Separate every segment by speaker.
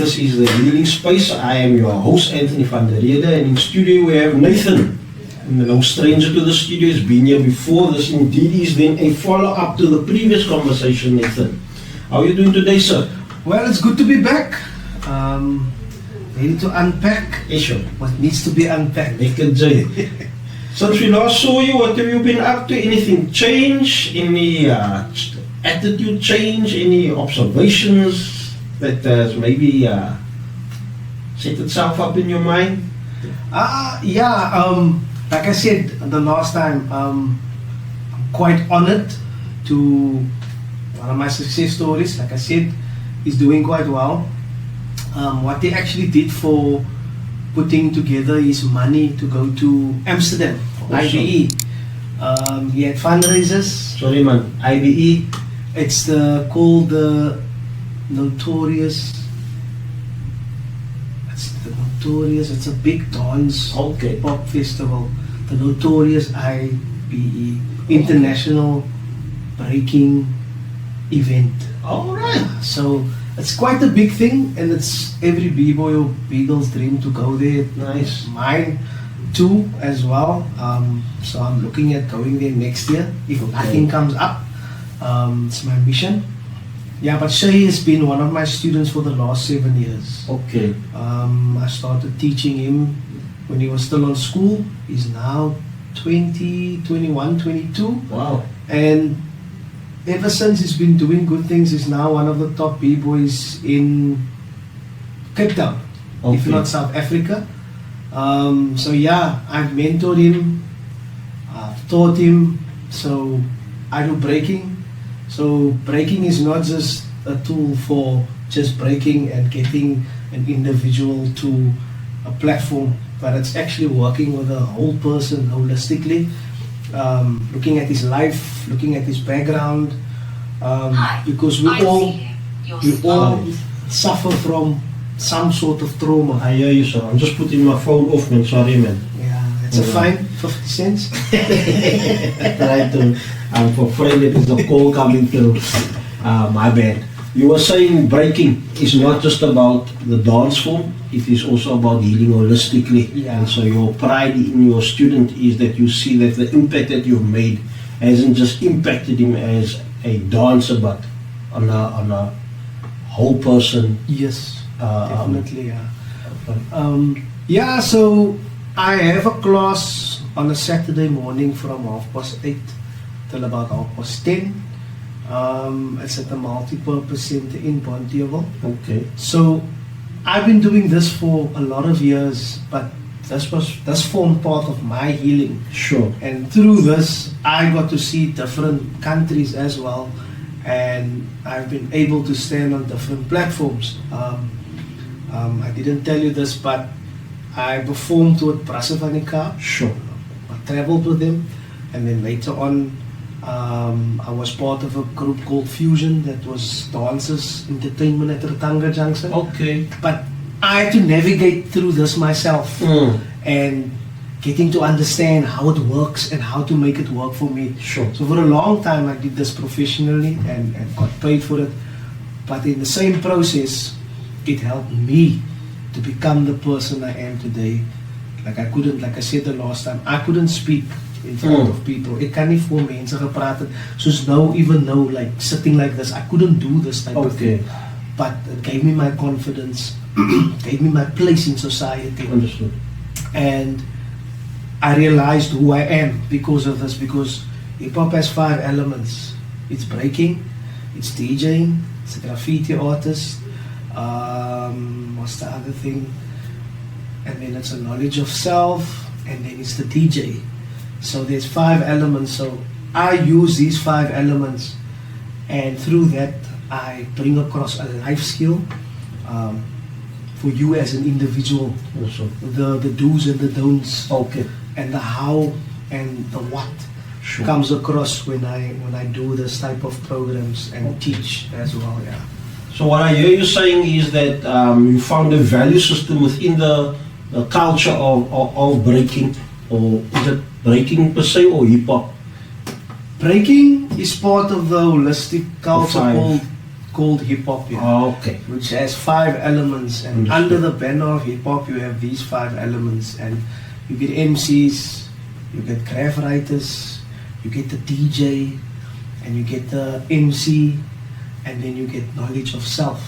Speaker 1: This is the Healing Space. I am your host, Anthony van Der Rheede, and in studio we have Nathan. And no stranger to the studio, has been here before. This indeed is then a follow-up to the previous conversation, Nathan. How are you doing today, sir?
Speaker 2: Well, it's good to be back. Ready to unpack what needs to be unpacked.
Speaker 1: Since we last saw you, what have you been up to? Anything change? Any attitude change? Any observations that has maybe set itself up in your mind?
Speaker 2: Like I said the last time, I'm quite honored to one of my success stories, like I said, is doing quite well. What they actually did for putting together his money to go to Amsterdam, IBE. He had fundraisers.
Speaker 1: Sorry man, IBE?
Speaker 2: It's called the Notorious. It's a big dance pop festival. The Notorious IBE, International Breaking event.
Speaker 1: Alright.
Speaker 2: So it's quite a big thing, and it's every b-boy or b-girl's dream to go there.
Speaker 1: Nice.
Speaker 2: Mine too as well. So I'm looking at going there next year if nothing comes up. It's my mission. Yeah, but Shay has been one of my students for the last 7 years.
Speaker 1: Okay.
Speaker 2: I started teaching him when he was still on school. He's now 20, 21, 22.
Speaker 1: Wow.
Speaker 2: And ever since he's been doing good things, he's now one of the top b-boys in Cape Town, if not South Africa. So yeah, I've mentored him, I've taught him, so I do breaking. So breaking is not just a tool for just breaking and getting an individual to a platform, but it's actually working with a whole person holistically. Looking at his life, looking at his background, because we all suffer from some sort of trauma.
Speaker 1: I hear you, sir. I'm just putting my phone off, man. Sorry, man.
Speaker 2: Yeah, it's a fine, 50 cents.
Speaker 1: Right, I'm afraid that there's a call coming through. My bad. You were saying breaking is not just about the dance form, it is also about healing holistically.
Speaker 2: Yeah.
Speaker 1: And so your pride in your student is that you see that the impact that you've made hasn't just impacted him as a dancer, but on a whole person.
Speaker 2: Yes, definitely, yeah. So I have a class on a Saturday morning from 8:30 till about 10:30. It's at the multi-purpose center in Pontiac.
Speaker 1: Okay.
Speaker 2: So I've been doing this for a lot of years, but this formed part of my healing.
Speaker 1: Sure.
Speaker 2: And through this, I got to see different countries as well, and I've been able to stand on different platforms. I didn't tell you this, but I performed with Brasavanika.
Speaker 1: Sure.
Speaker 2: I traveled with them, and then later on, I was part of a group called Fusion that was dancers entertainment at Rotanga Junction.
Speaker 1: Okay.
Speaker 2: But I had to navigate through this myself and getting to understand how it works and how to make it work for me.
Speaker 1: Sure.
Speaker 2: So for a long time I did this professionally and got paid for it. But in the same process, it helped me to become the person I am today. Like I said the last time, I couldn't speak in front of people. Ek kan nie voor mense gepraat het, soos nou, even though like sitting like this, I couldn't do this type of thing. But it gave me my confidence, gave me my place in society.
Speaker 1: Understood.
Speaker 2: And I realized who I am because of this, because hip-hop has 5 elements. It's breaking, it's DJing, it's a graffiti artist, what's the other thing? And then it's a knowledge of self, and then it's the DJ. So there's 5 elements. So I use these 5 elements, and through that I bring across a life skill for you as an individual.
Speaker 1: Also.
Speaker 2: The do's and the don'ts.
Speaker 1: Okay.
Speaker 2: And the how and the what comes across when I do this type of programs and teach as well. Yeah.
Speaker 1: So what I hear you saying is that you found a value system within the culture of breaking, or is it breaking per se or hip hop?
Speaker 2: Breaking is part of the holistic culture called called hip hop,
Speaker 1: Okay.
Speaker 2: which has 5 elements, and
Speaker 1: Understood.
Speaker 2: under the banner of hip hop, you have these 5 elements, and you get MCs, you get graph writers, you get the DJ, and you get the MC, and then you get knowledge of self.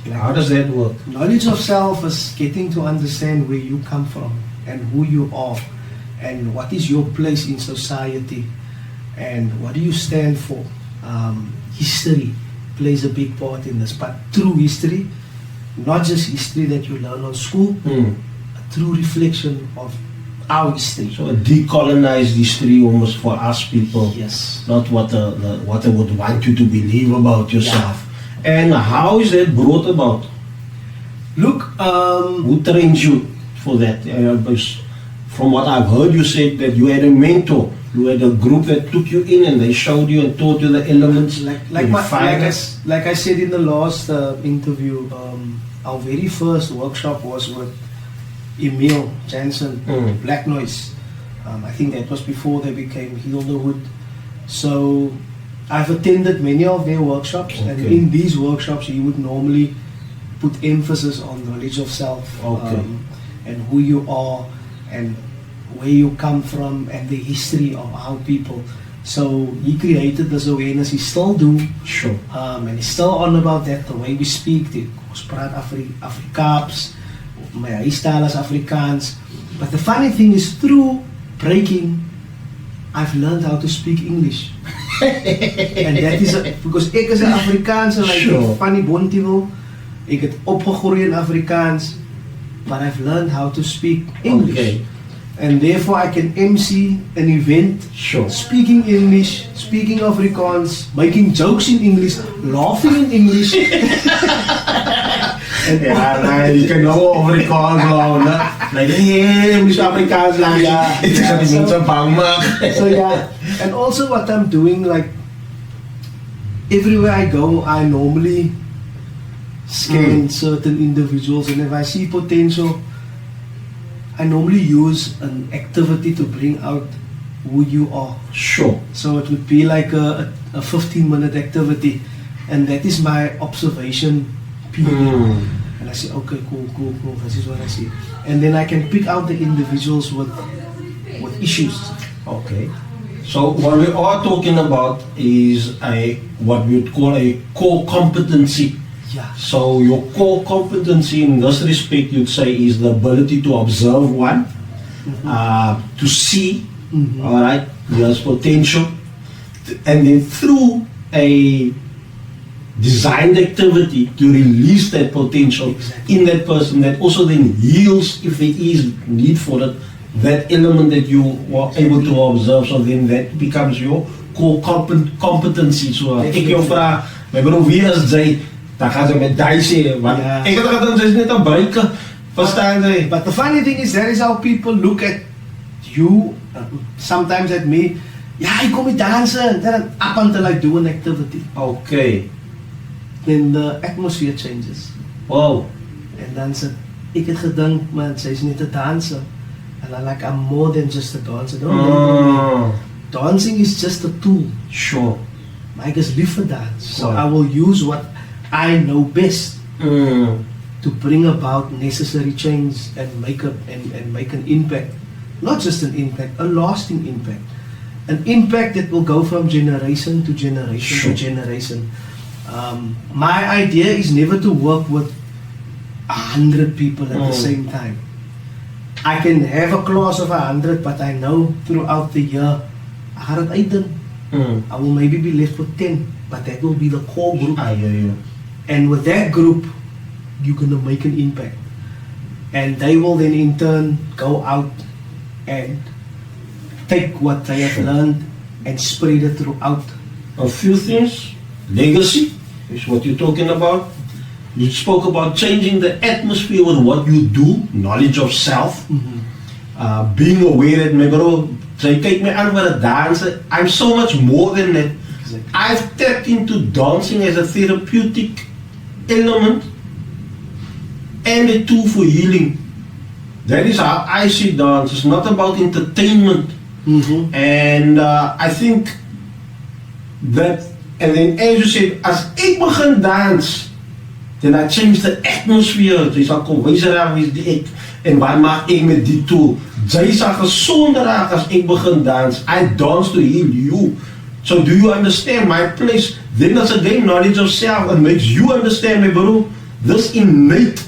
Speaker 2: Like,
Speaker 1: How does that work?
Speaker 2: knowledge of self is getting to understand where you come from and who you are, and what is your place in society, and what do you stand for. History plays a big part in this, but true history, not just history that you learn on school, a true reflection of our history.
Speaker 1: So a decolonized history almost for us people.
Speaker 2: Yes.
Speaker 1: Not what what they would want you to believe about yourself. And how is that brought about?
Speaker 2: Look,
Speaker 1: Who trains you for that? Because from what I've heard, you said that you had a mentor. You had a group that took you in and they showed you and taught you the elements.
Speaker 2: like I said in the last interview, our very first workshop was with Emil Jansen, Black Noise. I think that was before they became Hilderwood. So I've attended many of their workshops, and
Speaker 1: Okay.
Speaker 2: in these workshops you would normally put emphasis on knowledge of self,
Speaker 1: Okay.
Speaker 2: and who you are, and where you come from, and the history of our people. So he created this awareness, he still do,
Speaker 1: Sure.
Speaker 2: and he's still on about that, the way we speak, ons praat Afrikaans, my huistaal is Afrikaans. But the funny thing is, through breaking, I've learned how to speak English. And that is because ek is 'n Afrikaanse, like
Speaker 1: Sure.
Speaker 2: van die Bontewil. Ek het opgegroei in Afrikaans, but I've learned how to speak English.
Speaker 1: Okay.
Speaker 2: And therefore I can MC an event,
Speaker 1: Sure.
Speaker 2: speaking English, speaking Afrikaans, making jokes in English, laughing in English. And
Speaker 1: Ja, nee, je kan nou Afrikaans houden. Like, hey, moet je Afrikaans laten.
Speaker 2: Ja,
Speaker 1: Het is
Speaker 2: ja,
Speaker 1: dat die
Speaker 2: so-
Speaker 1: mensen bang maken.
Speaker 2: So yeah, and also what I'm doing, like everywhere I go, I normally scan certain individuals, and if I see potential, I normally use an activity to bring out who you are.
Speaker 1: Sure.
Speaker 2: So it would be like a 15-minute activity, and that is my observation period. And I say, okay, cool, this is what I see. And then I can pick out the individuals with issues.
Speaker 1: Okay. So what we are talking about is what we would call a core competency.
Speaker 2: Yeah.
Speaker 1: So your core competency in this respect, you'd say, is the ability to observe one, to see, all right, there's potential, and then through a designed activity to release that potential
Speaker 2: Exactly.
Speaker 1: in that person, that also then heals, if there is need for it, that element that you were able to observe. So then that becomes your core competency. So ek jou vra, my bro, wie is jy? Dan gaan ze met die sê, want
Speaker 2: Ja.
Speaker 1: ek het gedink sy is net 'n bruiker. Verstaan jy?
Speaker 2: But the funny thing is, that is how people look at you, sometimes at me. Yeah, I kom met dansen, and then up until I do an activity,
Speaker 1: Okay.
Speaker 2: then the atmosphere changes.
Speaker 1: Wow.
Speaker 2: En dan sê ek het gedink, man, sy is net 'n danser. And I'm like, I'm more than just a dancer. Don't label me. Dancing is just a tool.
Speaker 1: Sure.
Speaker 2: Maar ek is lief vir dance. So
Speaker 1: Wow.
Speaker 2: I will use what I know best to bring about necessary change and make an impact. Not just an impact, a lasting impact. An impact that will go from generation to generation
Speaker 1: Sure.
Speaker 2: to generation. My idea is never to work with 100 people at the same time. I can have a class of 100, but I know throughout the year, I gaan dit uitdink. I will maybe be left with 10, but that will be the core group.
Speaker 1: I hear you.
Speaker 2: And with that group, you're going to make an impact. And they will then in turn go out and take what they have learned and spread it throughout.
Speaker 1: A few things. Legacy is what you're talking about. You spoke about changing the atmosphere with what you do, knowledge of self, being aware that, my bro, jy kyk my aan wat 'n danser. I'm so much more than that.
Speaker 2: Exactly.
Speaker 1: I've tapped into dancing as a therapeutic element and a tool for healing. That is how I see dance. It's not about entertainment. And I think that And then as you said, as ek begin dans, then I change the atmosphere. Jy sal kom, wys raak wie is die ek, en wat maak ek met die tool? Jy sal gesonder raak as ek begin dans. I dance to heal you. So do you understand my place? Then that's again knowledge of self and makes you understand, my bro, this innate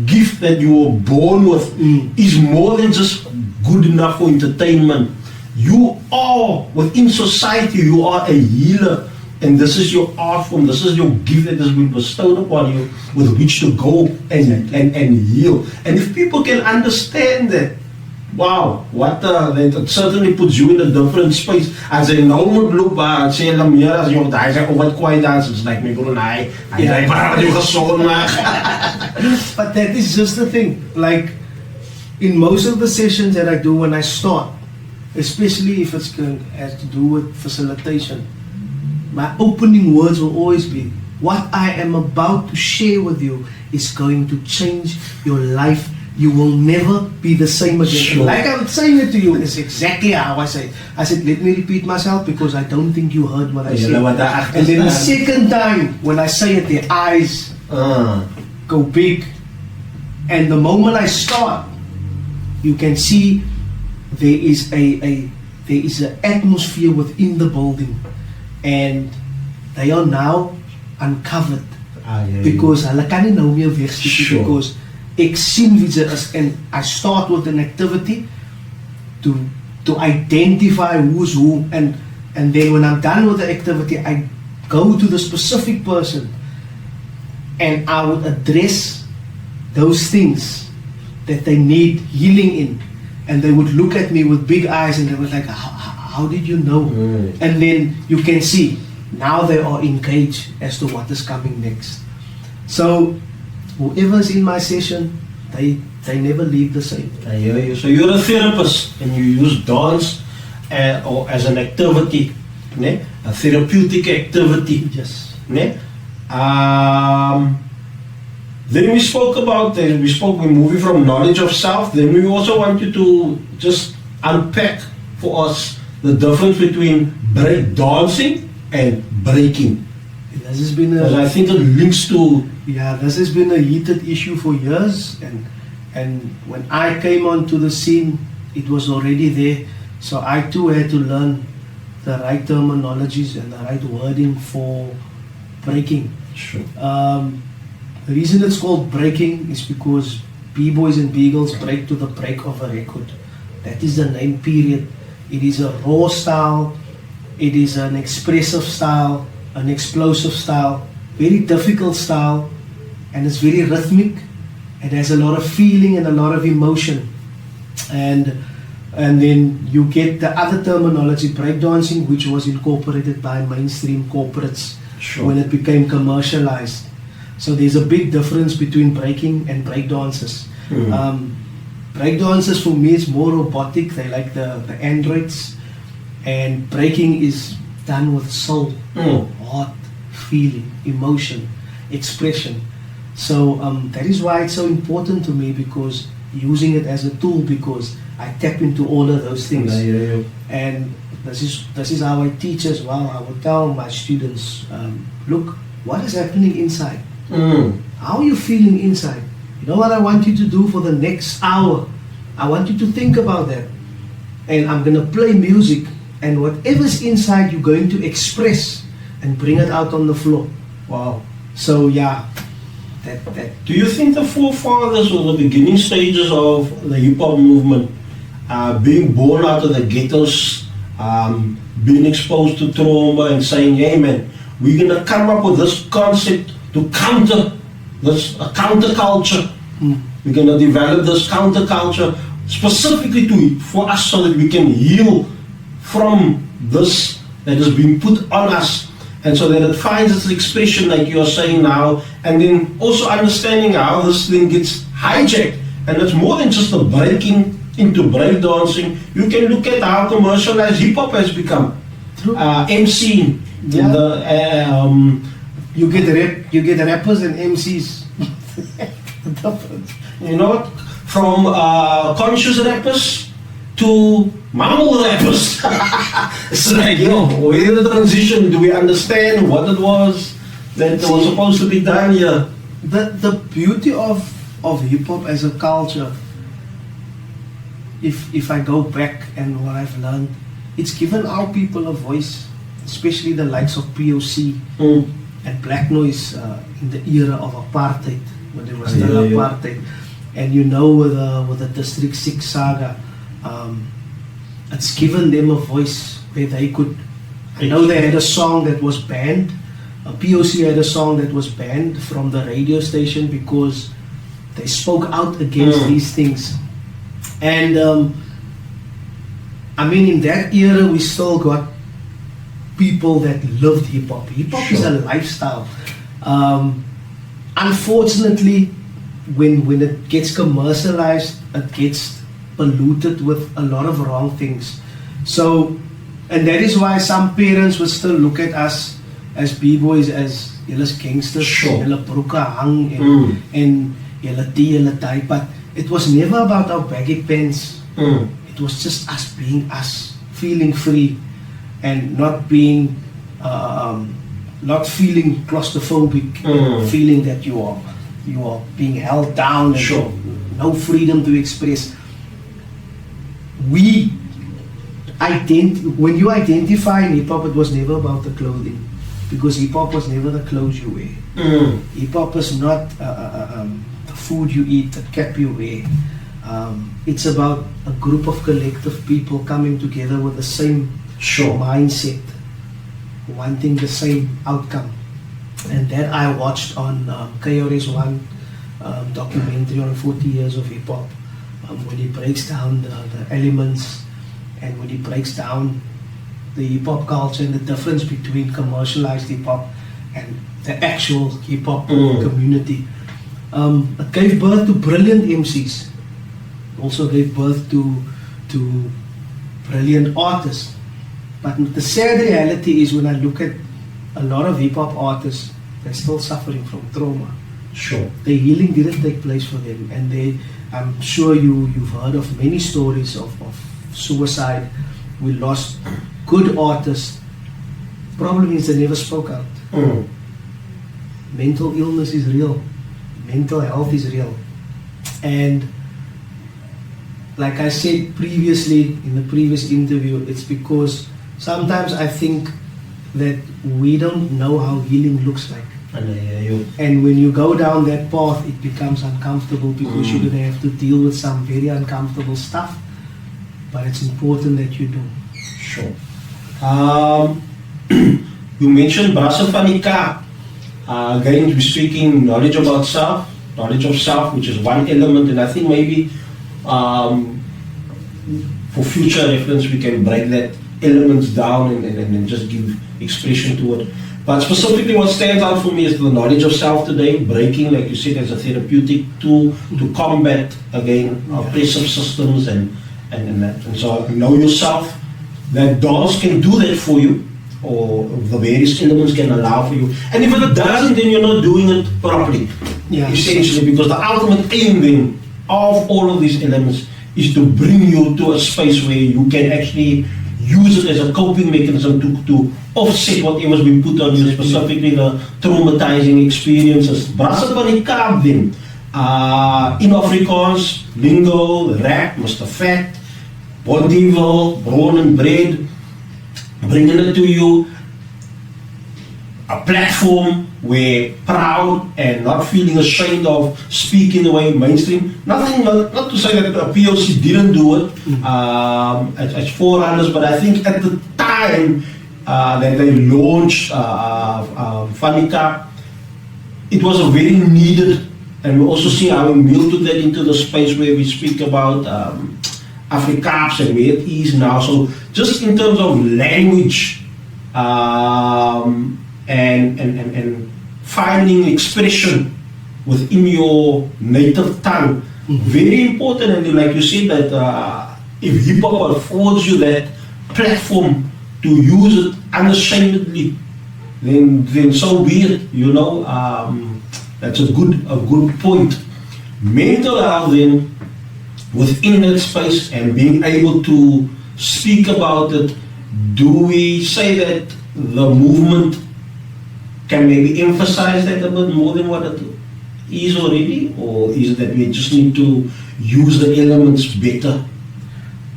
Speaker 1: gift that you were born with is more than just good enough for entertainment. You are, within society, you are a healer. And this is your art form, this is your gift that has been bestowed upon you with which to go and heal. And if people can understand that, wow, that certainly puts you in a different space. As a normal look back and say, I'm here as you die, I over quiet dance, it's like me going, I
Speaker 2: But that is just the thing. Like, in most of the sessions that I do when I start, especially if it's has to do with facilitation, my opening words will always be, what I am about to share with you is going to change your life. You will never be the same again.
Speaker 1: Sure.
Speaker 2: Like I'm saying it to you, it's exactly how I say it. I said, let me repeat myself because I don't think you heard what I said. And then the second time, when I say it, their eyes go big. And the moment I start, you can see there is an atmosphere within the building. And they are now uncovered because hulle kan nie nou meer wegsteek because ek sien wie ze is and I start with an activity to identify who's who and then when I'm done with the activity I go to the specific person and I would address those things that they need healing in and they would look at me with big eyes and they were like, how did you know? And then you can see, now they are engaged as to what is coming next. So, whoever's in my session, they never leave the same.
Speaker 1: I hear you. So you're a therapist and you use dance or as an activity, né? A therapeutic activity.
Speaker 2: Yes.
Speaker 1: Né? Then we spoke about, we're moving from knowledge of self, then we also want you to just unpack for us the difference between break dancing and breaking.
Speaker 2: This has been
Speaker 1: I think it links to...
Speaker 2: Yeah, this has been a heated issue for years and when I came onto the scene, it was already there. So I too had to learn the right terminologies and the right wording for breaking.
Speaker 1: Sure.
Speaker 2: The reason it's called breaking is because B-boys and B-girls break to the break of a record. That is the name, period. It is a raw style, it is an expressive style, an explosive style, very difficult style, and it's very rhythmic. It has a lot of feeling and a lot of emotion. And then you get the other terminology, breakdancing, which was incorporated by mainstream corporates when it became commercialized. So there's a big difference between breaking and breakdancers. Breakdancers for me is more robotic, they like the androids, and breaking is done with soul, heart, feeling, emotion, expression. So that is why it's so important to me, because using it as a tool, because I tap into all of those things. And this is how I teach as well. I will tell my students, look, what is happening inside? How are you feeling inside? You know what I want you to do for the next hour? I want you to think about that. And I'm going to play music, and whatever's inside you're going to express and bring it out on the floor.
Speaker 1: Wow.
Speaker 2: So yeah, that.
Speaker 1: Do you think the forefathers or the beginning stages of the hip-hop movement, being born out of the ghettos, being exposed to trauma and saying, hey man, we're going to come up with this concept to counter this counterculture. We're going to develop this counterculture specifically for us so that we can heal from this that is being put on us, and so that it finds its expression like you're saying now, and then also understanding how this thing gets hijacked. And it's more than just a breaking into breakdancing. You can look at how commercialized hip-hop has become. MC,
Speaker 2: you get rappers and MCs.
Speaker 1: You know, from conscious rappers to mumble rappers. It's like, where the transition, do we understand what it was that was supposed to be done here?
Speaker 2: The beauty of hip hop as a culture, if I go back and what I've learned, it's given our people a voice, especially the likes of POC and Black Noise in the era of apartheid, when there was still apartheid. And with the District 6 saga, it's given them a voice where they could. I know they had a song that was banned. POC had a song that was banned from the radio station because they spoke out against these things. And I mean, in that era, we still got people that loved hip hop. Hip hop is a lifestyle. Unfortunately, when it gets commercialized, it gets polluted with a lot of wrong things. So, and that is why some parents would still look at us as b-boys as julle gangsters, julle broeke hang en julle die, julle die, but it was never about our baggy pants. It was just us being us, feeling free and not being not feeling claustrophobic, feeling that you are being held down and no freedom to express. When you identify in hip hop, it was never about the clothing, because hip hop was never the clothes you wear. Hip hop is not the food you eat, the cap you wear. It's about a group of collective people coming together with the same mindset, wanting the same outcome. And that I watched on KRS-One documentary on 40 years of hip hop, when he breaks down the elements, and when he breaks down the hip hop culture and the difference between commercialized hip hop and the actual hip hop community. It gave birth to brilliant MCs. Also gave birth to brilliant artists. But the sad reality is, when I look at a lot of hip hop artists, they're still suffering from trauma. The healing didn't take place for them, and I'm sure you've heard of many stories of suicide. We lost good artists. Problem is, they never spoke out. Mental illness is real. Mental health is real. And like I said previously in the previous interview, it's because sometimes I think that we don't know how healing looks like. And when you go down that path, it becomes uncomfortable, because you're going to have to deal with some very uncomfortable stuff. But it's important that you do.
Speaker 1: You mentioned Brasse van die Kaap. Again, we're speaking knowledge about self, knowledge of self, which is one element, and I think maybe for future reference we can break that elements down and just give expression to it. But specifically, what stands out for me is the knowledge of self today, breaking, like you said, as a therapeutic tool to combat, again, oppressive systems and that. And so know yourself, that dance can do that for you, or the various elements can allow for you. And if it doesn't, then you're not doing it properly, essentially, because the ultimate aim then of all of these elements is to bring you to a space where you can actually use it as a coping mechanism to offset whatever's been put on you, specifically the traumatizing experiences. Brasse van die Kaap then, in Afrikaans, lingo, rap, Mr. Fat, Bondeville, Brown and Bread, bringing it to you, a platform where proud and not feeling ashamed of speaking the way mainstream. Nothing, not to say that POC didn't do it as forerunners, but I think at the time that they launched Van die Kaap, it was a very needed, and we also see how we melted that into the space where we speak about Afrikaans and where it is now. So just in terms of language and finding expression within your native tongue, very important. And like you said, that if hip hop affords you that platform to use it unashamedly, then so be it. You know, that's a good point. Mental health then, within that space and being able to speak about it, do we say that the movement can maybe emphasize that a bit more than what it is already, or is it that we just need to use the elements better?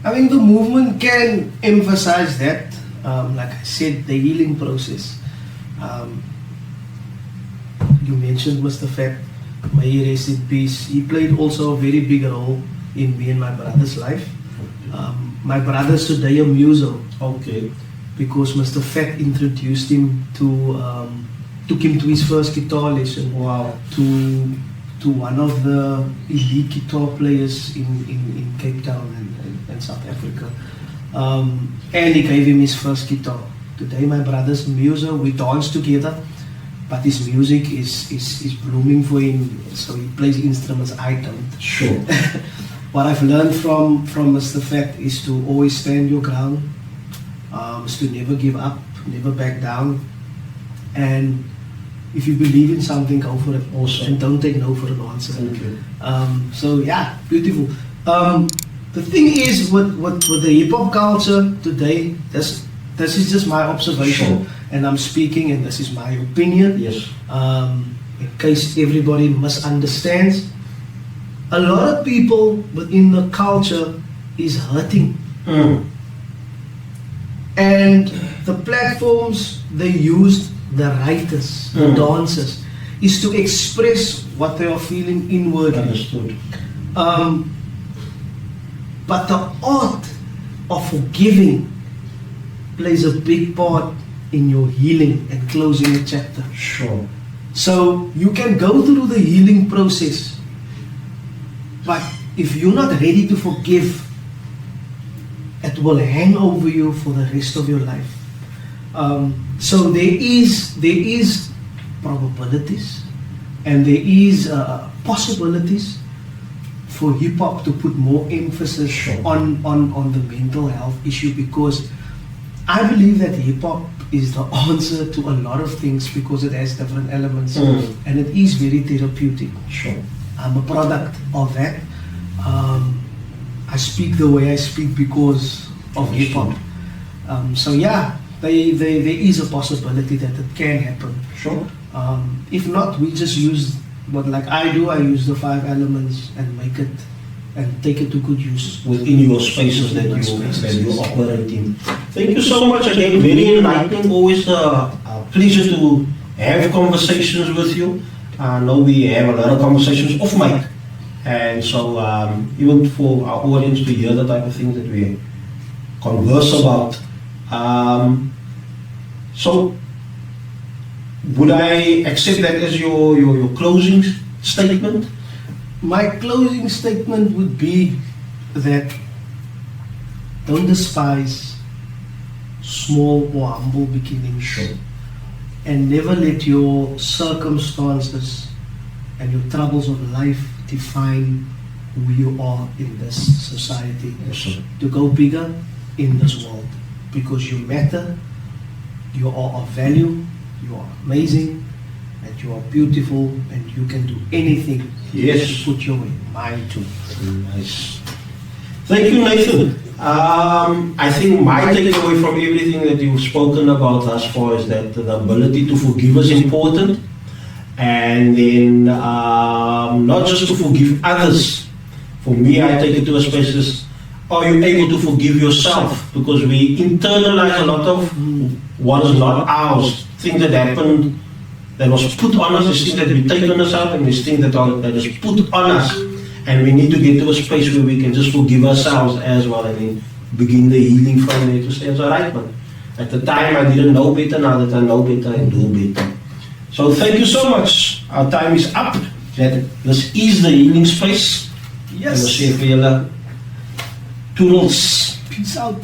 Speaker 2: I think the movement can emphasize that, like I said, the healing process. You mentioned Mr. Fat, may he rest in peace. He played also a very big role in me and my brother's life. My brother's today a muso.
Speaker 1: Okay.
Speaker 2: Because Mr. Fat introduced him to, took him to his first guitar lesson.
Speaker 1: Wow.
Speaker 2: To one of the elite guitar players in Cape Town and South Africa. And he gave him his first guitar. Today my brother's muso, we dance together, but his music is blooming for him, so he plays instruments I don't.
Speaker 1: Sure.
Speaker 2: What I've learned from Mr. Fat is to always stand your ground, is to never give up, never back down, and if you believe in something, go for it.
Speaker 1: Awesome.
Speaker 2: And don't take no for an answer.
Speaker 1: Thank you.
Speaker 2: So yeah, beautiful. The thing is with the hip hop culture today, this is just my observation,
Speaker 1: Sure.
Speaker 2: and I'm speaking, and this is my opinion.
Speaker 1: Yes.
Speaker 2: In case everybody misunderstands, a lot of people within the culture is hurting, and the platforms they used, the writers, the dancers, is to express what they are feeling inwardly.
Speaker 1: Understood.
Speaker 2: But the art of forgiving plays a big part in your healing and closing a chapter.
Speaker 1: Sure.
Speaker 2: So you can go through the healing process, but if you're not ready to forgive, it will hang over you for the rest of your life. So there is probabilities, and there is possibilities for hip hop to put more emphasis
Speaker 1: Sure.
Speaker 2: on the mental health issue, because I believe that hip hop is the answer to a lot of things, because it has different elements and it is very therapeutic.
Speaker 1: Sure.
Speaker 2: I'm a product of that. I speak the way I speak because of hip hop. So yeah, there is a possibility that it can happen.
Speaker 1: Sure.
Speaker 2: If not, we just use what, like I do, I use the 5 elements and make it and take it to good use.
Speaker 1: Within your spaces that you operate in. Thank you so much again. Very enlightening. Always a pleasure to have conversations with you. I know we have a lot of conversations off mic, and so even for our audience to hear the type of things that we converse about. So would I accept that as your closing statement?
Speaker 2: My closing statement would be that don't despise small or humble beginnings.
Speaker 1: Sure.
Speaker 2: And never let your circumstances and your troubles of life define who you are in this society.
Speaker 1: Yes, sir.
Speaker 2: To go bigger in this world, because you matter, you are of value, you are amazing, and you are beautiful, and you can do anything.
Speaker 1: Yes.
Speaker 2: You put your mind to.
Speaker 1: Nice. Thank you, Nathan. I think my takeaway from everything that you've spoken about thus far is that the ability to forgive is important, and then not just to forgive others. For me, I take it to a space as, are you able to forgive yourself? Because we internalize a lot of what is not ours, things that happened, that was put on us, these things that we've taken us out, and these things that is put on us. And we need to get to a space where we can just forgive ourselves as well, and then begin the healing from there to say, it's alright, man. At the time I didn't know better, now that I know better, I do better. So thank you so much. Our time is up. This is the healing space.
Speaker 2: Yes.
Speaker 1: En we sê vir julle, toedels.
Speaker 2: Peace out.